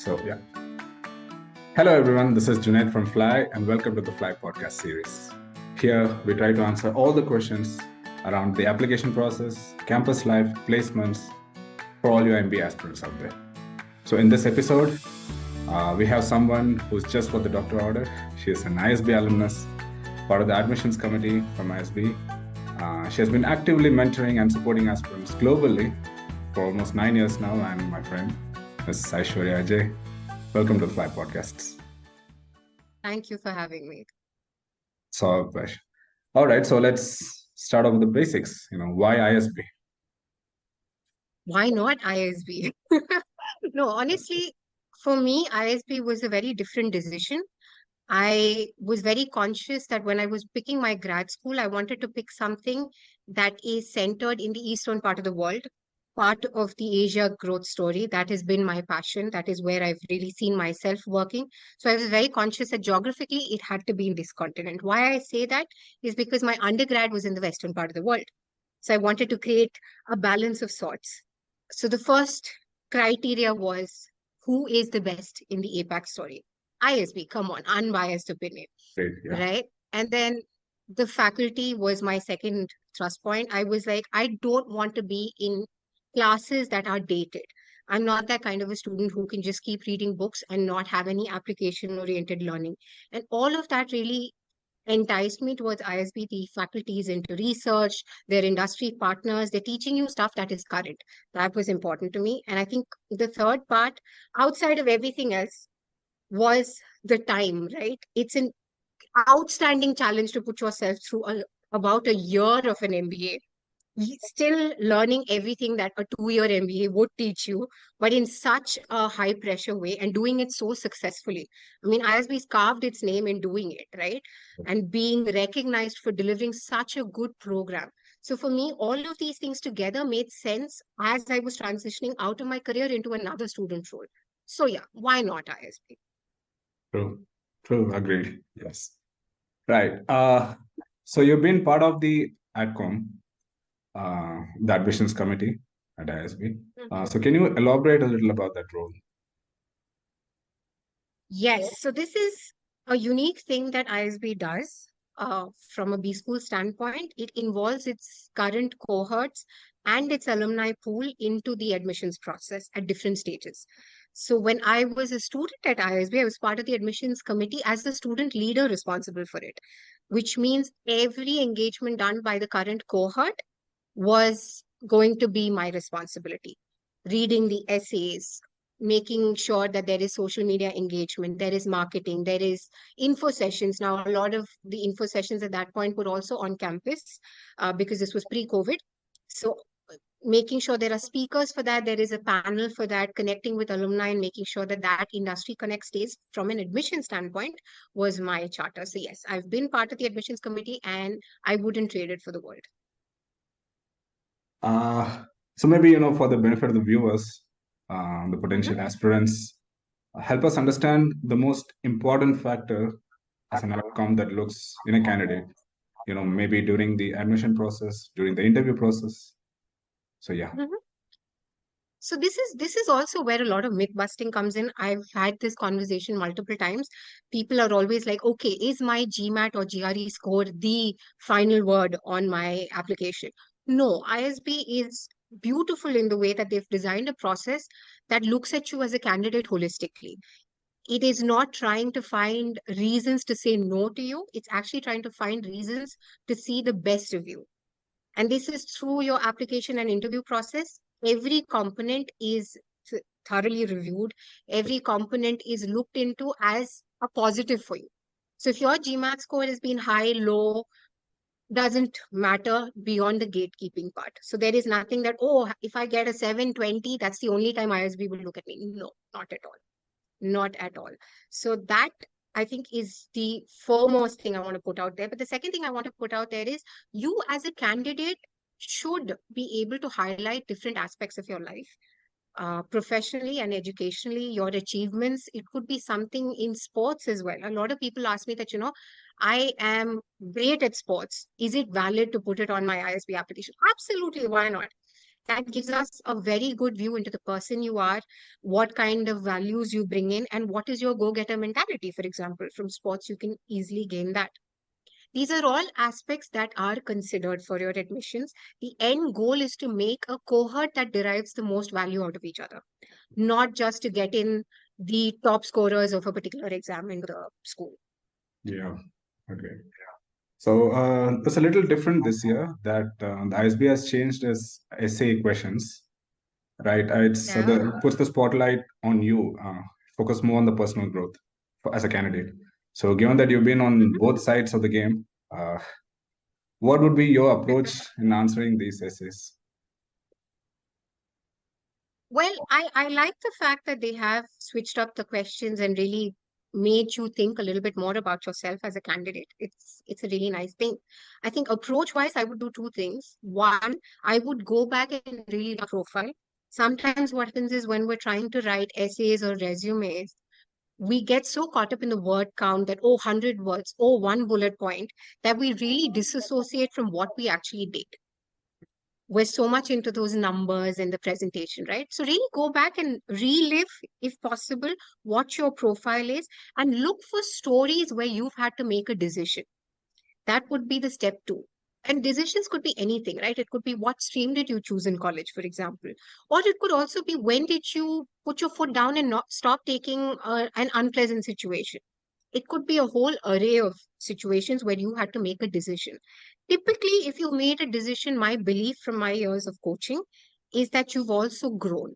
So, yeah. Hello, everyone. This is Junaid from Fly, and welcome to the Fly podcast series. Here, we try to answer all the questions around the application process, campus life, placements for all your MBA aspirants out there. So, in this episode, we have someone who's just got the doctor order. She is an ISB alumnus, part of the admissions committee from ISB. She has been actively mentoring and supporting aspirants globally for almost 9 years now, and my friend, Ms. Aishwarya Ajay. Welcome to the Fly Podcasts. Thank you for having me. It's our pleasure. All right, so let's start off with the basics. Why ISB? Why not ISB? No, honestly, for me, ISB was a very different decision. I was very conscious that when I was picking my grad school, I wanted to pick something that is centered in the eastern part of the world, part of the Asia growth story. That has been my passion. That is where I've really seen myself working. So I was very conscious that geographically it had to be in this continent. Why I say that is because my undergrad was in the western part of the world. So I wanted to create a balance of sorts. So the first criteria was who is the best in the APAC story? ISB, come on, unbiased opinion, Great, yeah. right? And then the faculty was my second thrust point. I was like, I don't want to be in classes that are dated. I'm not that kind of a student who can just keep reading books and not have any application-oriented learning. And all of that really enticed me towards ISB. The faculty is into research, their industry partners, they're teaching you stuff that is current. That was important to me. And I think the third part, outside of everything else, was the time, right? It's an outstanding challenge to put yourself through about a year of an MBA, still learning everything that a 2-year MBA would teach you, but in such a high pressure way and doing it so successfully. I mean, ISB's carved its name in doing it, right? And being recognized for delivering such a good program. So for me, all of these things together made sense as I was transitioning out of my career into another student role. So yeah, why not ISB? True, agreed. Yes. Right. So you've been part of the AdCom, the admissions committee at ISB. So can you elaborate a little about that role? Yes, so this is a unique thing that ISB does from a B school standpoint. It involves its current cohorts and its alumni pool into the admissions process at different stages. So when I was a student at ISB, I was part of the admissions committee as the student leader responsible for it, which means every engagement done by the current cohort was going to be my responsibility. Reading the essays, making sure that there is social media engagement, there is marketing, there is info sessions. Now, a lot of the info sessions at that point were also on campus because this was pre-COVID. So making sure there are speakers for that, there is a panel for that, connecting with alumni and making sure that that industry connect stays from an admission standpoint was my charter. So yes, I've been part of the admissions committee and I wouldn't trade it for the world. So maybe, for the benefit of the viewers, the potential aspirants, help us understand the most important factor as an outcome that looks in a candidate, maybe during the admission process, during the interview process. So yeah. So this is also where a lot of myth busting comes in. I've had this conversation multiple times. People are always like, okay, is my GMAT or GRE score the final word on my application? No, ISB is beautiful in the way that they've designed a process that looks at you as a candidate holistically. It is not trying to find reasons to say no to you. It's actually trying to find reasons to see the best of you. And this is through your application and interview process. Every component is thoroughly reviewed. Every component is looked into as a positive for you. So if your GMAT score has been high, low, doesn't matter beyond the gatekeeping part. So there is nothing that, oh, if I get a 720, that's the only time ISB will look at me. No, not at all. Not at all. So that I think is the foremost thing I want to put out there. But the second thing I want to put out there is you as a candidate should be able to highlight different aspects of your life. Professionally and educationally, your achievements. It could be something in sports as well. A lot of people ask me that, I am great at sports. Is it valid to put it on my ISB application? Absolutely, why not? That gives us a very good view into the person you are, what kind of values you bring in, and what is your go-getter mentality. For example, from sports, you can easily gain that. These are all aspects that are considered for your admissions. The end goal is to make a cohort that derives the most value out of each other, not just to get in the top scorers of a particular exam into the school. Yeah. Okay. So it's a little different this year that the ISB has changed its essay questions, right? It puts the spotlight on you, focus more on the personal growth as a candidate. So given that you've been on Mhm. both sides of the game, what would be your approach in answering these essays? Well, I like the fact that they have switched up the questions and really made you think a little bit more about yourself as a candidate. It's a really nice thing. I think approach wise, I would do two things. One, I would go back and really profile. Sometimes what happens is when we're trying to write essays or resumes, we get so caught up in the word count that, oh, 100 words, oh, one bullet point, that we really disassociate from what we actually did. We're so much into those numbers and the presentation, right? So really go back and relive, if possible, what your profile is and look for stories where you've had to make a decision. That would be the step two. And decisions could be anything, right? It could be what stream did you choose in college, for example. Or it could also be when did you put your foot down and not stop taking an unpleasant situation. It could be a whole array of situations where you had to make a decision. Typically, if you made a decision, my belief from my years of coaching is that you've also grown.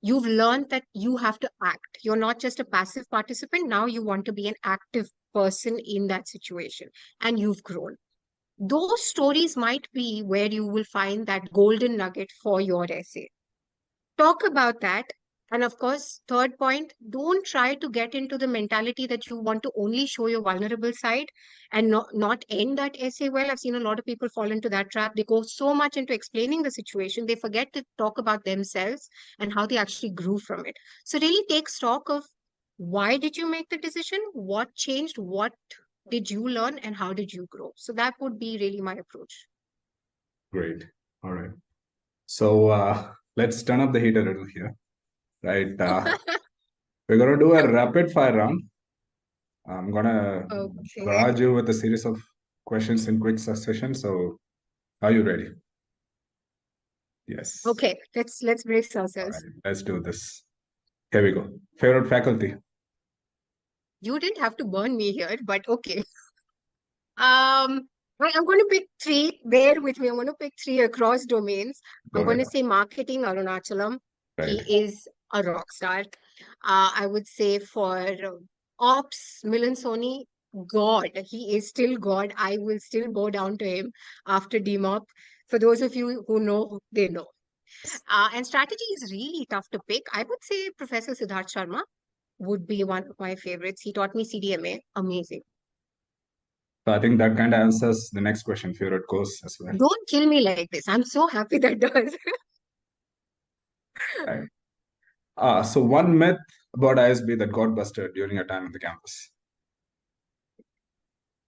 You've learned that you have to act. You're not just a passive participant. Now you want to be an active person in that situation, and you've grown. Those stories might be where you will find that golden nugget for your essay. Talk about that. And of course, third point, don't try to get into the mentality that you want to only show your vulnerable side and not end that essay well. I've seen a lot of people fall into that trap. They go so much into explaining the situation, they forget to talk about themselves and how they actually grew from it. So really take stock of why did you make the decision? What changed? What did you learn? And how did you grow? So that would be really my approach. Great. All right. So let's turn up the heat a little here, right? We're going to do a rapid fire round. I'm going to Okay. barrage you with a series of questions in quick succession. So are you ready? Yes. Okay, let's brace All ourselves. right. Let's do this. Here we go. Favorite faculty? You didn't have to burn me here, but okay. I'm going to pick three. Bear with me. I'm going to pick three across domains. Go I'm going ahead. to say marketing, Arunachalam. Right. He is a rock star. I would say for ops, Milan Soni, God. He is still God. I will still bow down to him after DMOP. For those of you who know, they know. And strategy is really tough to pick. I would say Professor Siddharth Sharma would be one of my favorites. He taught me CDMA. Amazing. So I think that kind of answers the next question, favorite course as well. Don't kill me like this. I'm so happy that does. Right. So one myth about ISB that got busted during your time on the campus.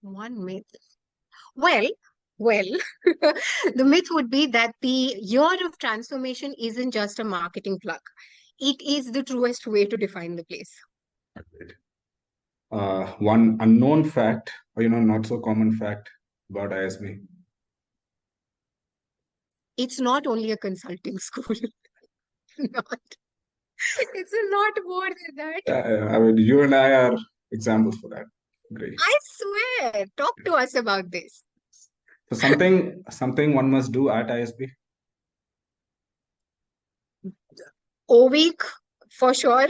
One myth. Well, well, the myth would be that the year of transformation isn't just a marketing plug. It is the truest way to define the place. Right. One unknown fact, or not so common fact about ISB. It's not only a consulting school. Not. It's a lot more than that. I mean, you and I are examples for that. Great. I swear. Talk to us about this. So something one must do at ISB. O week for sure.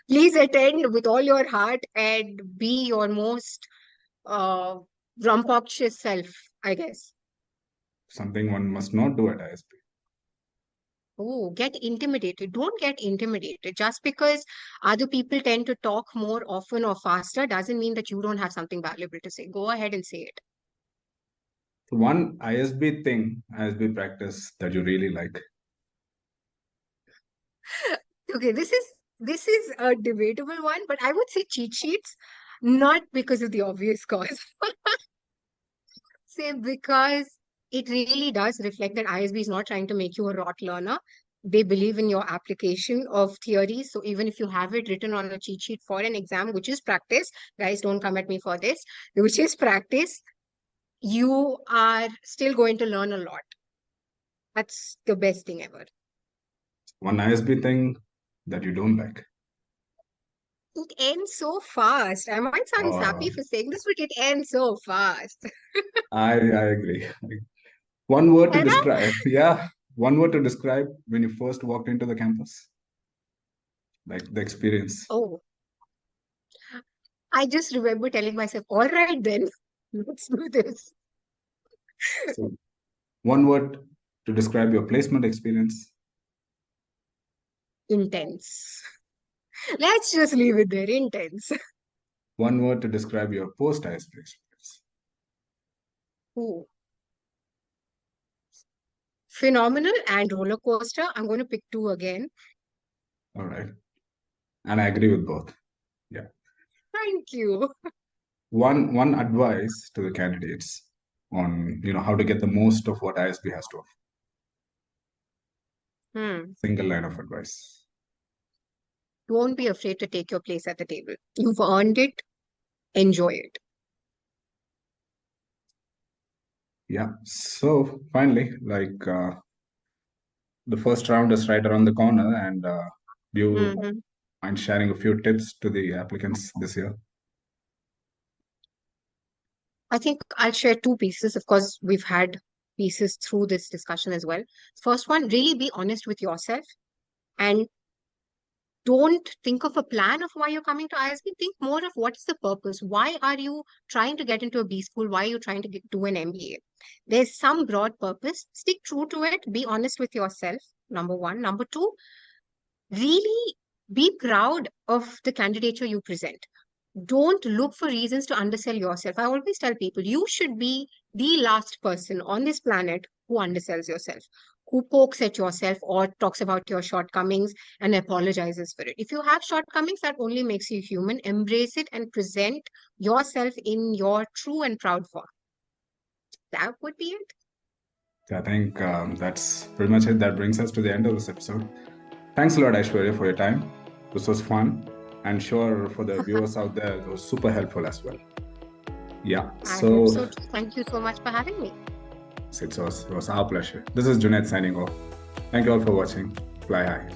Please attend with all your heart and be your most uh, rambunctious self, I guess. Something one must not do at ISB. Oh, get intimidated. Don't get intimidated. Just because other people tend to talk more often or faster doesn't mean that you don't have something valuable to say. Go ahead and say it. So one ISB thing, ISB practice that you really like. Okay, this is a debatable one, but I would say cheat sheets, not because of the obvious cause. Say because it really does reflect that ISB is not trying to make you a rote learner. They believe in your application of theories. So even if you have it written on a cheat sheet for an exam, which is practice, guys, don't come at me for this, which is practice, you are still going to learn a lot. That's the best thing ever. One ISB thing that you don't like. It ends so fast. I might sound sappy for saying this, but it ends so fast. I agree. One word to है ना? describe. Yeah, one word to describe when you first walked into the campus, like the experience. Oh, I just remember telling myself, all right then, let's do this. So, one word to describe your placement experience. Intense. Let's just leave it there. Intense. One word to describe your post ISB experience. Ooh. Phenomenal and roller coaster. I'm going to pick two again. All right. And I agree with both. Yeah. Thank you. One advice to the candidates on how to get the most of what ISB has to offer. Single line of advice. Don't be afraid to take your place at the table. You've earned it. Enjoy it. Yeah. So finally, the first round is right around the corner, and do you mind sharing a few tips to the applicants this year? I think I'll share two pieces. Of course, we've had pieces through this discussion as well. First one, really be honest with yourself and don't think of a plan of why you're coming to ISB. Think more of what is the purpose. Why are you trying to get into a B school? Why are you trying to do an MBA? There's some broad purpose. Stick true to it. Be honest with yourself. Number one. Number two, really be proud of the candidature you present. Don't look for reasons to undersell yourself. I always tell people you should be the last person on this planet who undersells yourself, who pokes at yourself or talks about your shortcomings and apologizes for it. If you have shortcomings, that only makes you human. Embrace it and present yourself in your true and proud form. That would be it. I think that's pretty much it. That brings us to the end of this episode. Thanks a lot, Aishwarya, for your time. This was fun. And sure, for the viewers out there, it was super helpful as well. Yeah. I hope so too. Thank you so much for having me. It was our pleasure. This is Junaid signing off. Thank you all for watching. Fly high.